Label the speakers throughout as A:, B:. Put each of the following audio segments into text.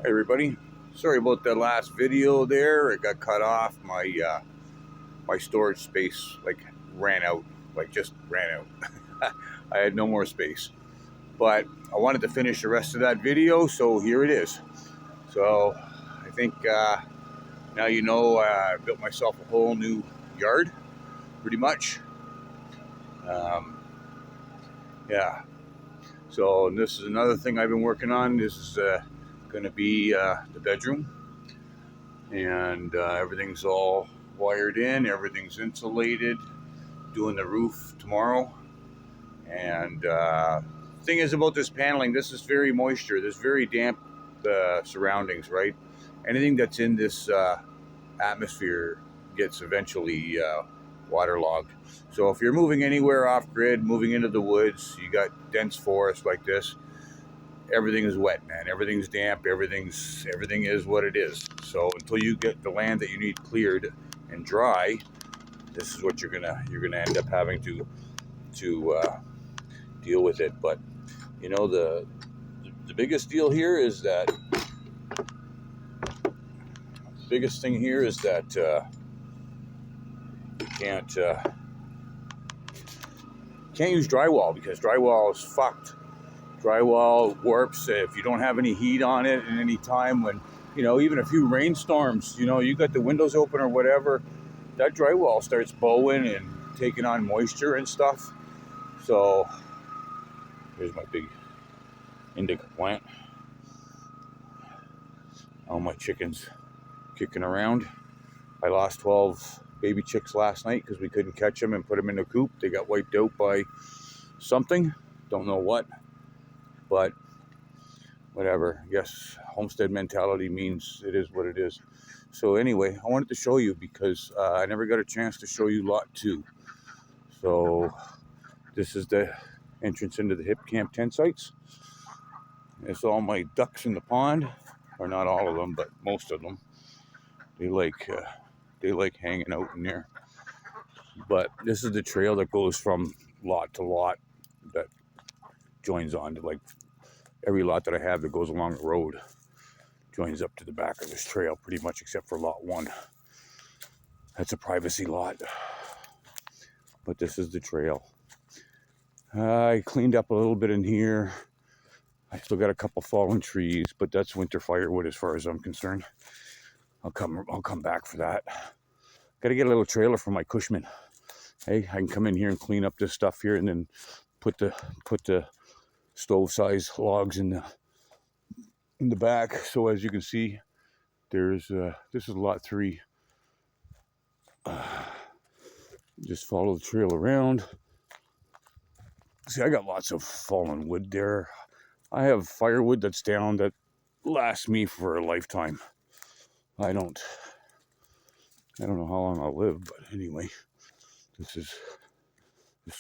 A: Hey everybody, sorry about that last video there. It got cut off. My storage space ran out, just ran out. I had no more space, but I wanted to finish the rest of that video, so here it is. So I think now you know I built myself a whole new yard, pretty much. Um, yeah. So this is another thing I've been working on. This is going to be the bedroom. And everything's all wired in, everything's insulated. Doing the roof tomorrow. And thing is about this paneling, this is very moisture. There's very damp surroundings, right? Anything that's in this atmosphere gets eventually waterlogged. So if you're moving anywhere off grid, moving into the woods, you got dense forest like this, everything is wet, man. Everything's damp. Everything is what it is. So until you get the land that you need cleared and dry, this is what you're gonna end up having to deal with it. But you know, the biggest deal here is that you can't use drywall, because drywall is fucked. Drywall warps if you don't have any heat on it at any time. When, you know, even a few rainstorms, you know, you got the windows open or whatever, that drywall starts bowing and taking on moisture and stuff. So here's my big indica plant. All my chickens kicking around. I lost 12 baby chicks last night because we couldn't catch them and put them in the coop. They got wiped out by something, don't know what. But whatever, I guess homestead mentality means it is what it is. So anyway, I wanted to show you because I never got a chance to show you lot 2. So this is the entrance into the hip camp tent sites. It's all my ducks in the pond, or not all of them, but most of them. They like hanging out in there. But this is the trail that goes from lot to lot that joins on to, like, every lot that I have that goes along the road joins up to the back of this trail, pretty much, except for lot 1. That's a privacy lot. But this is the trail. I cleaned up a little bit in here. I still got a couple fallen trees, but that's winter firewood as far as I'm concerned. I'll come back for that. Got to get a little trailer for my Cushman. Hey, I can come in here and clean up this stuff here, and then put the stove size logs in the back. So as you can see, there's this is lot 3. Just follow the trail around. See, I got lots of fallen wood there. I have firewood that's down that lasts me for a lifetime. I don't know how long I'll live, but anyway, this is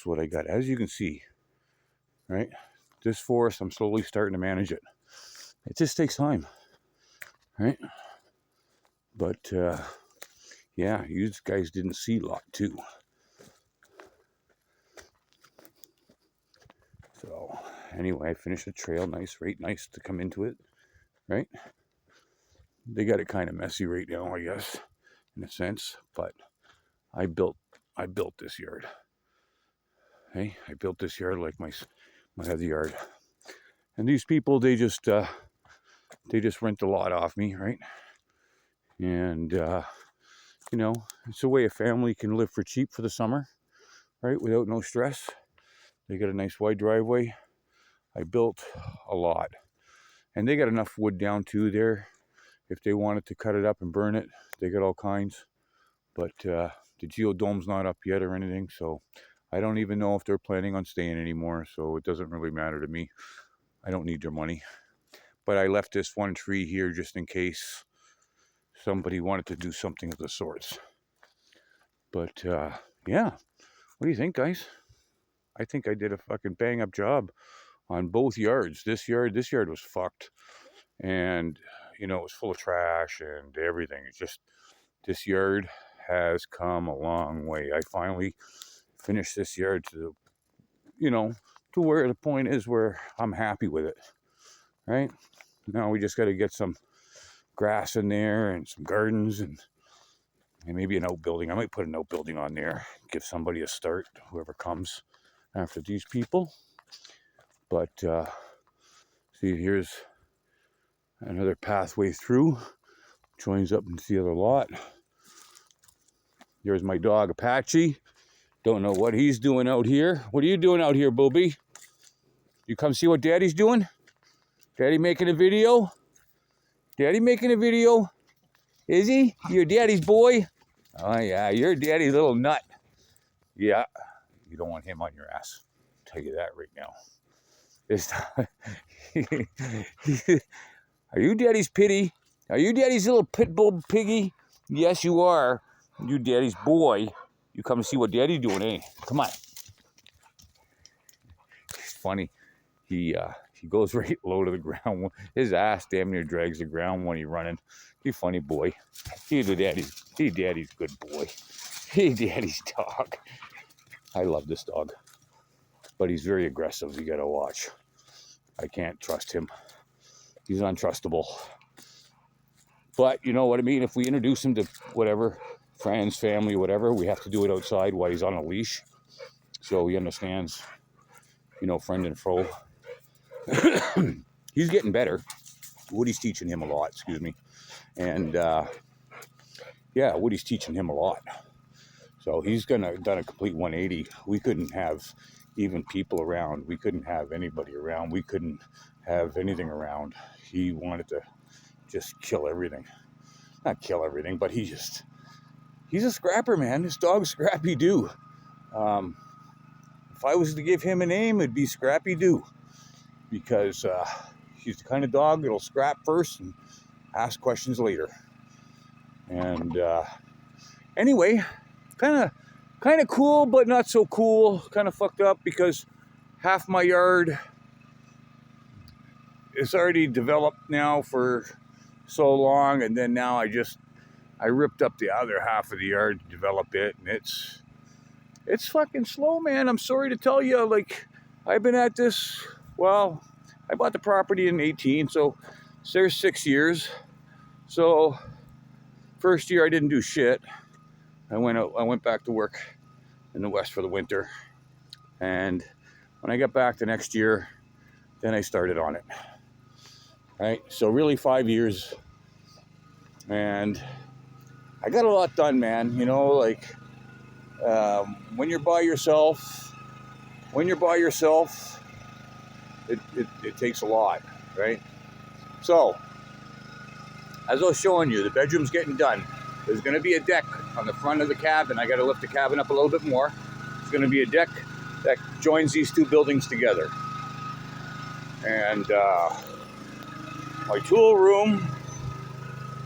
A: what I got. As you can see, right? This forest, I'm slowly starting to manage it. It just takes time, right? But yeah, you guys didn't see lot 2. So anyway, I finished the trail. Nice to come into it, right? They got it kind of messy right now, I guess, in a sense. But I built this yard. Hey, I built this yard like my other yard. And these people, they just rent a lot off me, right? And you know, it's a way a family can live for cheap for the summer, right? Without no stress. They got a nice wide driveway. I built a lot. And they got enough wood down too there. If they wanted to cut it up and burn it, they got all kinds. But the geodome's not up yet or anything, so I don't even know if they're planning on staying anymore, so it doesn't really matter to me. I don't need their money. But I left this one tree here just in case somebody wanted to do something of the sorts. But yeah, what do you think, guys? I think I did a fucking bang up job on both yards. This yard was fucked, and you know, it was full of trash and everything. It's just, this yard has come a long way. I finally finished this yard to, you know, where the point is where I'm happy with it, right? Now we just got to get some grass in there and some gardens and maybe an outbuilding. I might put an outbuilding on there, give somebody a start, whoever comes after these people. But see, here's another pathway through, joins up into the other lot. Here's my dog Apache. Don't know what he's doing out here. What are you doing out here, Booby? You come see what Daddy's doing? Daddy making a video? Daddy making a video? Is he? You're Daddy's boy? Oh yeah, you're Daddy's little nut. Yeah, you don't want him on your ass. I'll tell you that right now. This time. Are you Daddy's pity? Are you Daddy's little pit bull piggy? Yes, you are. You Daddy's boy. You come see what Daddy's doing, eh? Come on. It's funny. He goes right low to the ground. His ass damn near drags the ground when he's running. He's a funny boy. He's Daddy's good boy. He's Daddy's dog. I love this dog. But he's very aggressive. You gotta watch. I can't trust him. He's untrustable. But you know what I mean? If we introduce him to whatever, friends, family, whatever, we have to do it outside while he's on a leash. So he understands, you know, friend and foe. He's getting better. Woody's teaching him a lot, excuse me. And yeah, Woody's teaching him a lot. So he's done a complete 180. We couldn't have even people around. We couldn't have anybody around. We couldn't have anything around. He wanted to just kill everything. Not kill everything, but he's a scrapper, man. This dog's Scrappy Doo. If I was to give him a name, it'd be Scrappy Doo. Because he's the kind of dog that'll scrap first and ask questions later. And anyway, kind of cool, but not so cool. Kind of fucked up because half my yard is already developed now for so long, and then now I ripped up the other half of the yard to develop it, and it's fucking slow, man. I'm sorry to tell you, like, I've been at this, well, I bought the property in 18, so there's 6 years. So first year I didn't do shit. I went back to work in the West for the winter, and when I got back the next year, then I started on it. Right, so really 5 years, and I got a lot done, man. You know, like when you're by yourself, it takes a lot, right? So, as I was showing you, the bedroom's getting done. There's going to be a deck on the front of the cabin. I got to lift the cabin up a little bit more. There's going to be a deck that joins these two buildings together. And my tool room,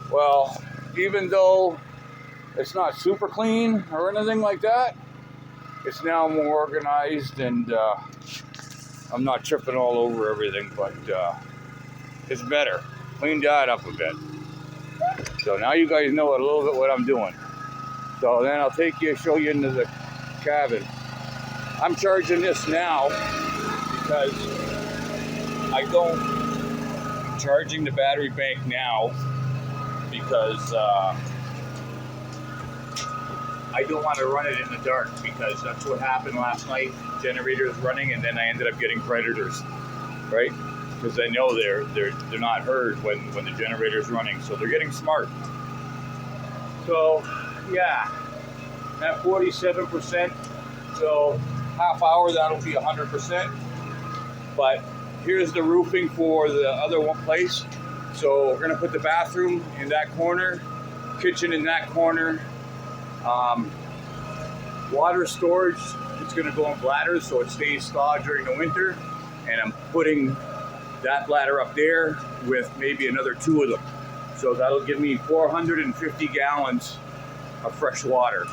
A: well, even though it's not super clean or anything like that, it's now more organized, and I'm not tripping all over everything, but it's better. Cleaned that up a bit. So now you guys know a little bit what I'm doing. So then I'll show you into the cabin. I'm charging this now because I'm charging the battery bank now because I don't want to run it in the dark, because that's what happened last night. Generators running, and then I ended up getting predators, right? Because I know they're not heard when the generator's running, so they're getting smart. So yeah, at 47%, so half hour that'll be 100%. But here's the roofing for the other one place. So we're gonna put the bathroom in that corner, kitchen in that corner. Water storage, it's gonna go in bladders so it stays thawed during the winter. And I'm putting that bladder up there with maybe another 2 of them. So that'll give me 450 gallons of fresh water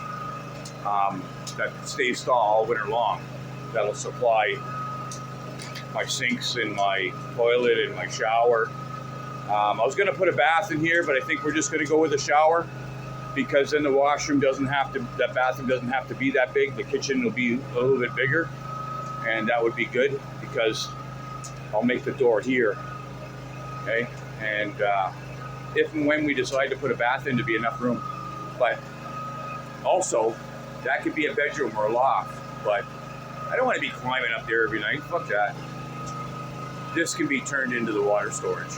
A: that stays thaw all winter long. That'll supply my sinks and my toilet and my shower. I was gonna put a bath in here, but I think we're just gonna go with a shower, because then the washroom that bathroom doesn't have to be that big. The kitchen will be a little bit bigger, and that would be good, because I'll make the door here, okay? And if and when we decide to put a bath in to be enough room. But also, that could be a bedroom or a loft. But I don't want to be climbing up there every night. Fuck that. This can be turned into the water storage.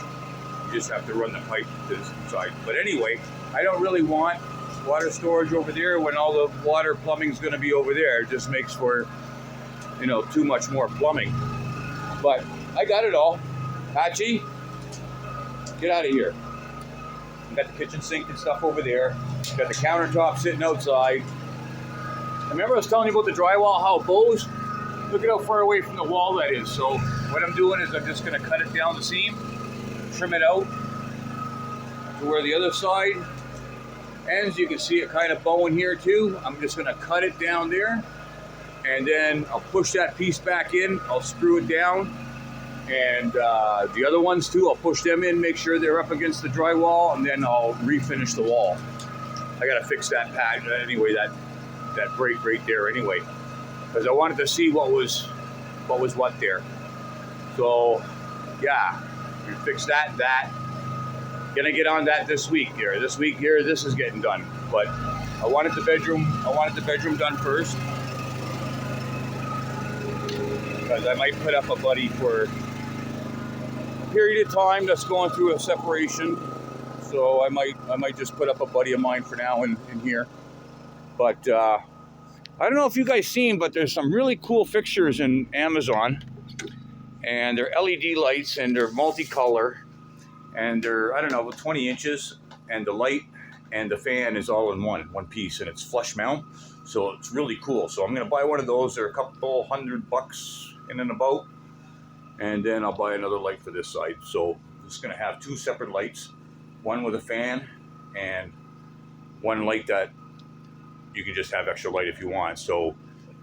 A: You just have to run the pipe to the side. But anyway, I don't really want water storage over there when all the water plumbing is going to be over there. It just makes for, you know, too much more plumbing. But I got it all. Hachi, get out of here. Got the kitchen sink and stuff over there. Got the countertop sitting outside. Remember I was telling you about the drywall, how it bows? Look at how far away from the wall that is. So what I'm doing is I'm just going to cut it down the seam, trim it out to where the other side ends. You can see it kind of bowing here too. I'm just going to cut it down there, and then I'll push that piece back in. I'll screw it down. And the other ones too, I'll push them in, make sure they're up against the drywall, and then I'll refinish the wall. I gotta fix that pad anyway, that break right there anyway, because I wanted to see what was what there. So yeah, we fix that. Gonna get on that this week here. This is getting done. But I wanted the bedroom done first, because I might put up a buddy for period of time that's going through a separation, so I might just put up a buddy of mine for now in here. But I don't know if you guys seen, but there's some really cool fixtures in Amazon, and they're LED lights, and they're multicolor, and they're, I don't know, 20 inches, and the light and the fan is all in one piece, and it's flush mount, so it's really cool. So I'm gonna buy one of those. They're a couple $100 in and about. And then I'll buy another light for this side. So I'm just gonna have two separate lights, one with a fan and one light that you can just have extra light if you want. So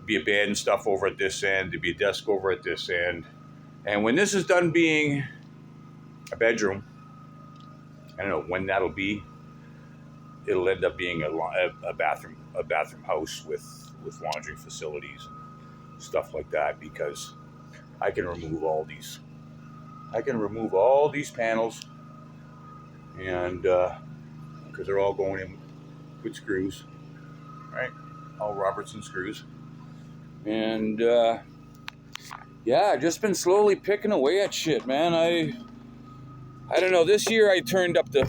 A: be a bed and stuff over at this end, there'd be a desk over at this end. And when this is done being a bedroom, I don't know when that'll be, it'll end up being a bathroom house with laundry facilities and stuff like that, because I can remove all these. I can remove all these panels, and because they're all going in with screws, right? All Robertson screws. And yeah, I've just been slowly picking away at shit, man. I don't know. This year I turned up the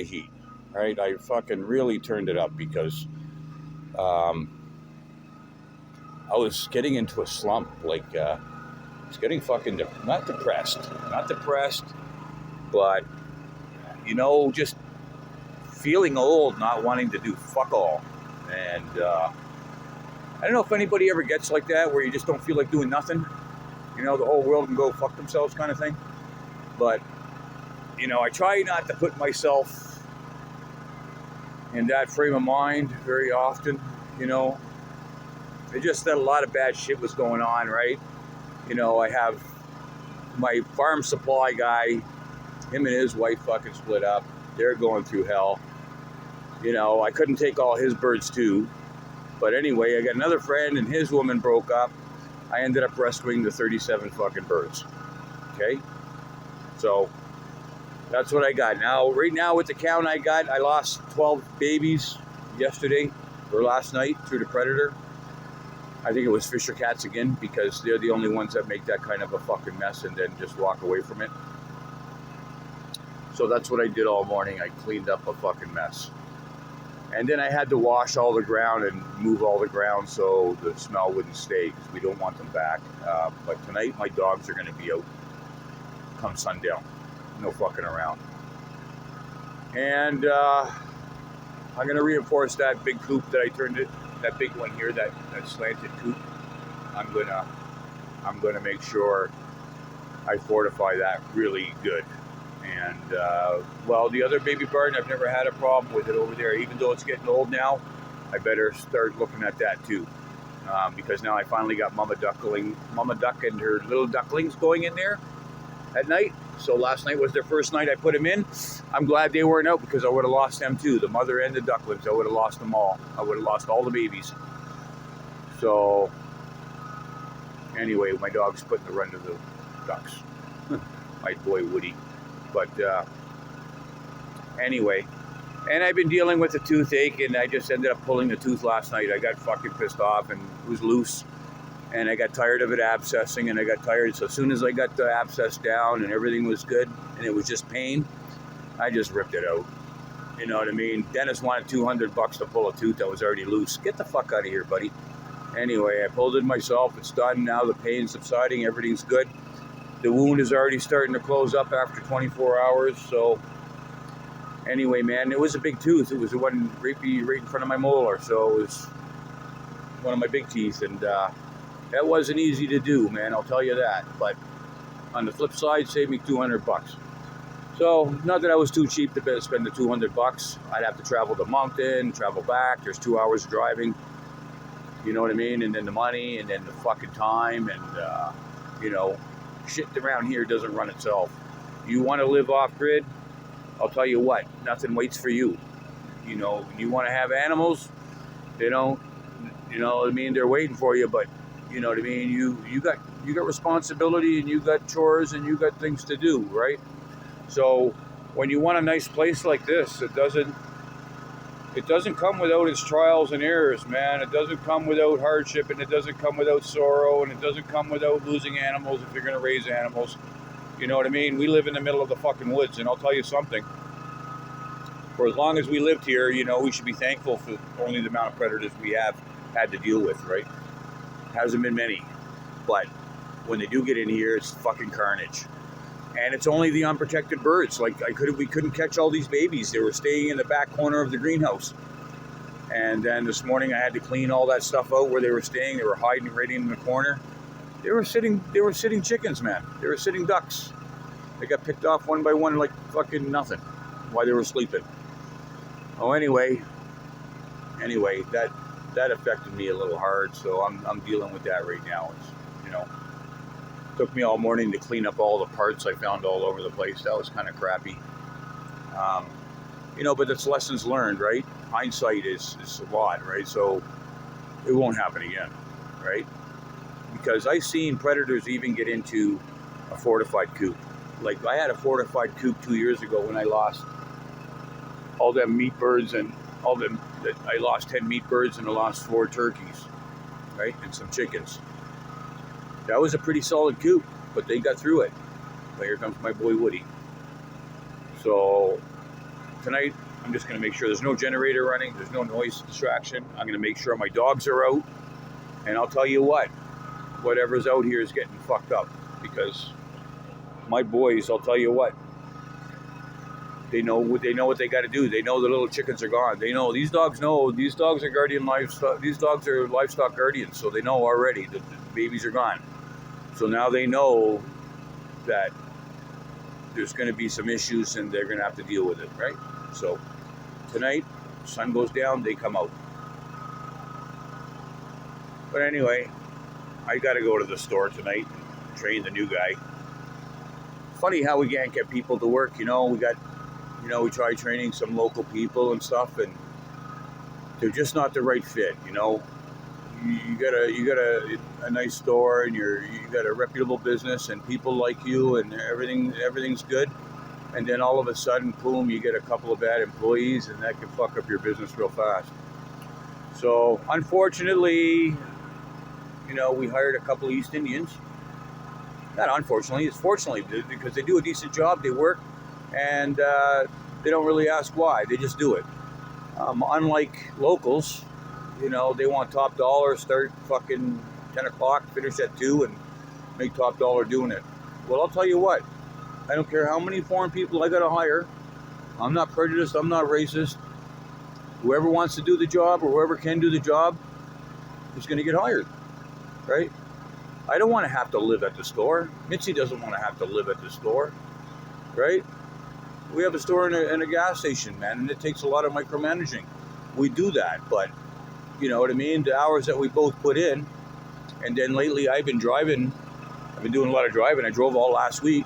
A: heat, right? I fucking really turned it up, because I was getting into a slump, like, I was getting fucking, not depressed, but, you know, just feeling old, not wanting to do fuck all. And I don't know if anybody ever gets like that, where you just don't feel like doing nothing. You know, the whole world can go fuck themselves kind of thing. But, you know, I try not to put myself in that frame of mind very often, you know. It's just that a lot of bad shit was going on, right? You know, I have my farm supply guy, him and his wife fucking split up. They're going through hell. You know, I couldn't take all his birds too. But anyway, I got another friend and his woman broke up. I ended up rescuing the 37 fucking birds. Okay? So that's what I got. Now, right now with the count I got, I lost 12 babies yesterday or last night through the predator. I think it was Fisher cats again, because they're the only ones that make that kind of a fucking mess and then just walk away from it. So that's what I did all morning. I cleaned up a fucking mess. And then I had to wash all the ground and move all the ground so the smell wouldn't stay, because we don't want them back. But tonight my dogs are going to be out come sundown. No fucking around. And I'm going to reinforce that big coop that I turned it. That big one here, that slanted coop, I'm gonna make sure I fortify that really good. And well, the other baby barn, I've never had a problem with it over there. Even though it's getting old now, I better start looking at that too, because now I finally got Mama Duck and her little ducklings going in there at night. So last night was their first night I put them in. I'm glad they weren't out, because I would have lost them too. The mother and the ducklings, I would have lost them all. I would have lost all the babies. So anyway, my dog's putting the run to the ducks. My boy Woody. But anyway, and I've been dealing with a toothache, and I just ended up pulling the tooth last night. I got fucking pissed off, and it was loose, and I got tired of it abscessing, and I got tired. So as soon as I got the abscess down and everything was good, and it was just pain, I just ripped it out. You know what I mean? Dennis wanted $200 to pull a tooth that was already loose. Get the fuck out of here, buddy. Anyway, I pulled it myself. It's done now. The pain's subsiding. Everything's good. The wound is already starting to close up after 24 hours. So anyway, man, it was a big tooth. It was the one right in front of my molar. So it was one of my big teeth. And that wasn't easy to do, man. I'll tell you that. But on the flip side, saved me $200. So, not that I was too cheap to spend the $200. I'd have to travel to Moncton, travel back. There's 2 hours driving. You know what I mean? And then the money, and then the fucking time, and, you know, shit around here doesn't run itself. You want to live off-grid? I'll tell you what, nothing waits for you. You know, you want to have animals, they don't, you know what I mean? They're waiting for you, but, you know what I mean? You got responsibility, and you got chores, and you got things to do, right? So when you want a nice place like this, it doesn't come without its trials and errors, man. It doesn't come without hardship, and it doesn't come without sorrow, and it doesn't come without losing animals if you're going to raise animals. You know what I mean? We live in the middle of the fucking woods, and I'll tell you something. For as long as we lived here, you know, we should be thankful for only the amount of predators we have had to deal with, right? Hasn't been many. But when they do get in here, it's fucking carnage. And it's only the unprotected birds. Like we couldn't catch all these babies. They were staying in the back corner of the greenhouse. And then this morning I had to clean all that stuff out where they were staying. They were hiding right in the corner. They were sitting chickens, man. They were sitting ducks. They got picked off one by one like fucking nothing while they were sleeping. Oh, anyway, that affected me a little hard. So I'm dealing with that right now. It's, you know. Took me all morning to clean up all the parts I found all over the place. That was kind of crappy. You know, but it's lessons learned, right? Hindsight is a lot, right? So it won't happen again, right? Because I've seen predators even get into a fortified coop. Like I had a fortified coop 2 years ago when I lost all them meat birds and I lost 10 meat birds and I lost 4 turkeys, right? And some chickens. That was a pretty solid coop, but they got through it. But here comes my boy Woody. So tonight, I'm just going to make sure there's no generator running, there's no noise distraction. I'm going to make sure my dogs are out. And I'll tell you what, whatever's out here is getting fucked up. Because my boys, I'll tell you what, they know what they got to do. They know the little chickens are gone. They know these dogs are guardian livestock. These dogs are livestock guardians, so they know already that the babies are gone. So now they know that there's going to be some issues and they're going to have to deal with it, right? So tonight, sun goes down, they come out. But anyway, I got to go to the store tonight and train the new guy. Funny how we can't get people to work, you know. We tried training some local people and stuff, and they're just not the right fit, you know. You got a nice store, and you got a reputable business, and people like you, and everything's good. And then all of a sudden, boom, you get a couple of bad employees, and that can fuck up your business real fast. So unfortunately, you know, we hired a couple of East Indians. Not unfortunately, it's fortunately, because they do a decent job, they work, and they don't really ask why, they just do it. Unlike locals, you know, they want top dollar, start fucking 10 o'clock, finish at 2, and make top dollar doing it. Well, I'll tell you what, I don't care how many foreign people I gotta hire. I'm not prejudiced, I'm not racist. Whoever wants to do the job, or whoever can do the job, is gonna get hired, right? I don't want to have to live at the store. Mitzi doesn't want to have to live at the store, right? We have a store and a gas station, man, and it takes a lot of micromanaging. We do that, but you know what I mean? The hours that we both put in, and then lately I've been doing a lot of driving. I drove all last week,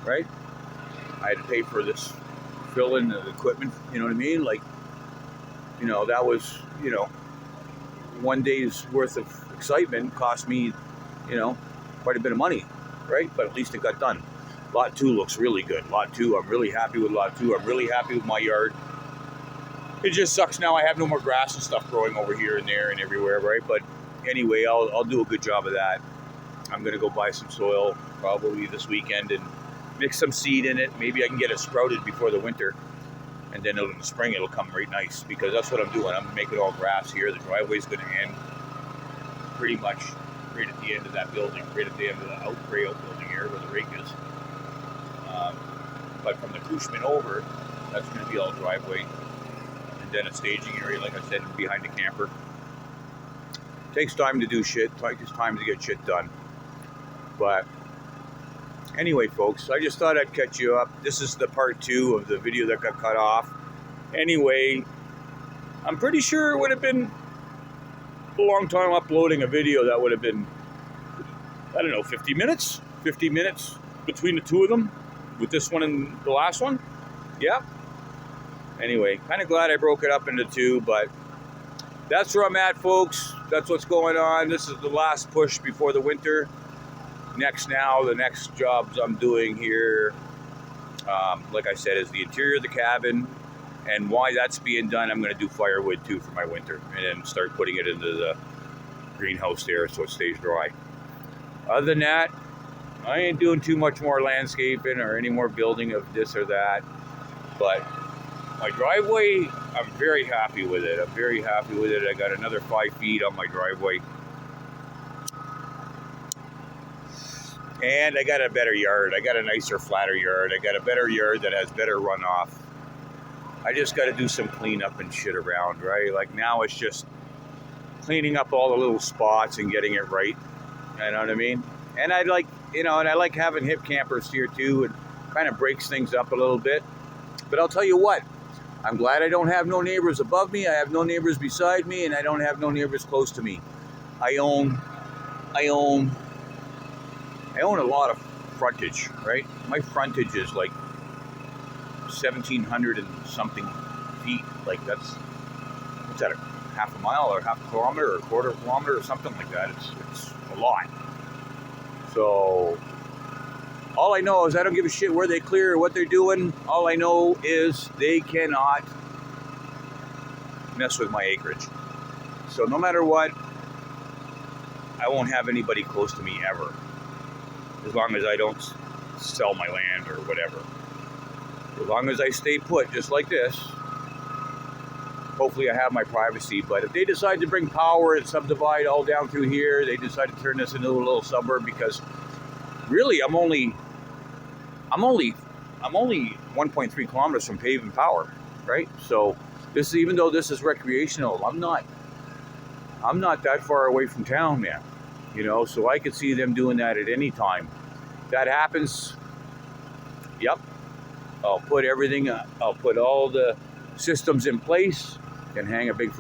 A: right? I had to pay for this, fill in the equipment, you know what I mean? Like, you know, that was, you know, one day's worth of excitement cost me, you know, quite a bit of money, right? But at least it got done. Lot 2 looks really good. Lot 2, I'm really happy with Lot 2. I'm really happy with my yard. It just sucks now I have no more grass and stuff growing over here and there and everywhere, right? But anyway, I'll do a good job of that. I'm going to go buy some soil probably this weekend and mix some seed in it. Maybe I can get it sprouted before the winter. And then in the spring, it'll come right nice, because that's what I'm doing. I'm making all grass here. The driveway's going to end pretty much right at the end of that building, right at the end of the gray out building here where the rake is. But from the Cushman over, that's going to be all driveway. And then a staging area, like I said, behind the camper. Takes time to do shit. Takes time to get shit done. But anyway, folks, I just thought I'd catch you up. This is the part 2 of the video that got cut off. Anyway, I'm pretty sure it would have been a long time uploading a video. That would have been, I don't know, 50 minutes? 50 minutes between the two of them, with this one and the last one. Yeah. Anyway, kind of glad I broke it up into 2, but that's where I'm at, folks. That's what's going on. This is the last push before the winter. The next jobs I'm doing here, like I said, is the interior of the cabin. And why that's being done, I'm going to do firewood too for my winter, and then start putting it into the greenhouse there so it stays dry. Other than that, I ain't doing too much more landscaping or any more building of this or that. But my driveway, I'm very happy with it. I'm very happy with it. I got another 5 feet on my driveway. And I got a better yard. I got a nicer, flatter yard. I got a better yard that has better runoff. I just got to do some cleanup and shit around, right? Like now it's just cleaning up all the little spots and getting it right. You know what I mean? And I like, and I like having hip campers here too. It kind of breaks things up a little bit. But I'll tell you what, I'm glad I don't have no neighbors above me. I have no neighbors beside me, and I don't have no neighbors close to me. I own a lot of frontage, right? My frontage is like 1,700 and something feet. Like what's that, a half a mile or half a kilometer or a quarter of a kilometer or something like that. It's a lot. So all I know is I don't give a shit where they clear or what they're doing. All I know is they cannot mess with my acreage. So no matter what, I won't have anybody close to me ever, as long as I don't sell my land or whatever. As long as I stay put just like this, hopefully I have my privacy. But if they decide to bring power and subdivide all down through here, they decide to turn this into a little suburb, because really I'm only 1.3 kilometers from paving power, right? So this is, even though this is recreational, I'm not that far away from town, man. So I could see them doing that at any time. If that happens, yep, I'll put all the systems in place and hang a big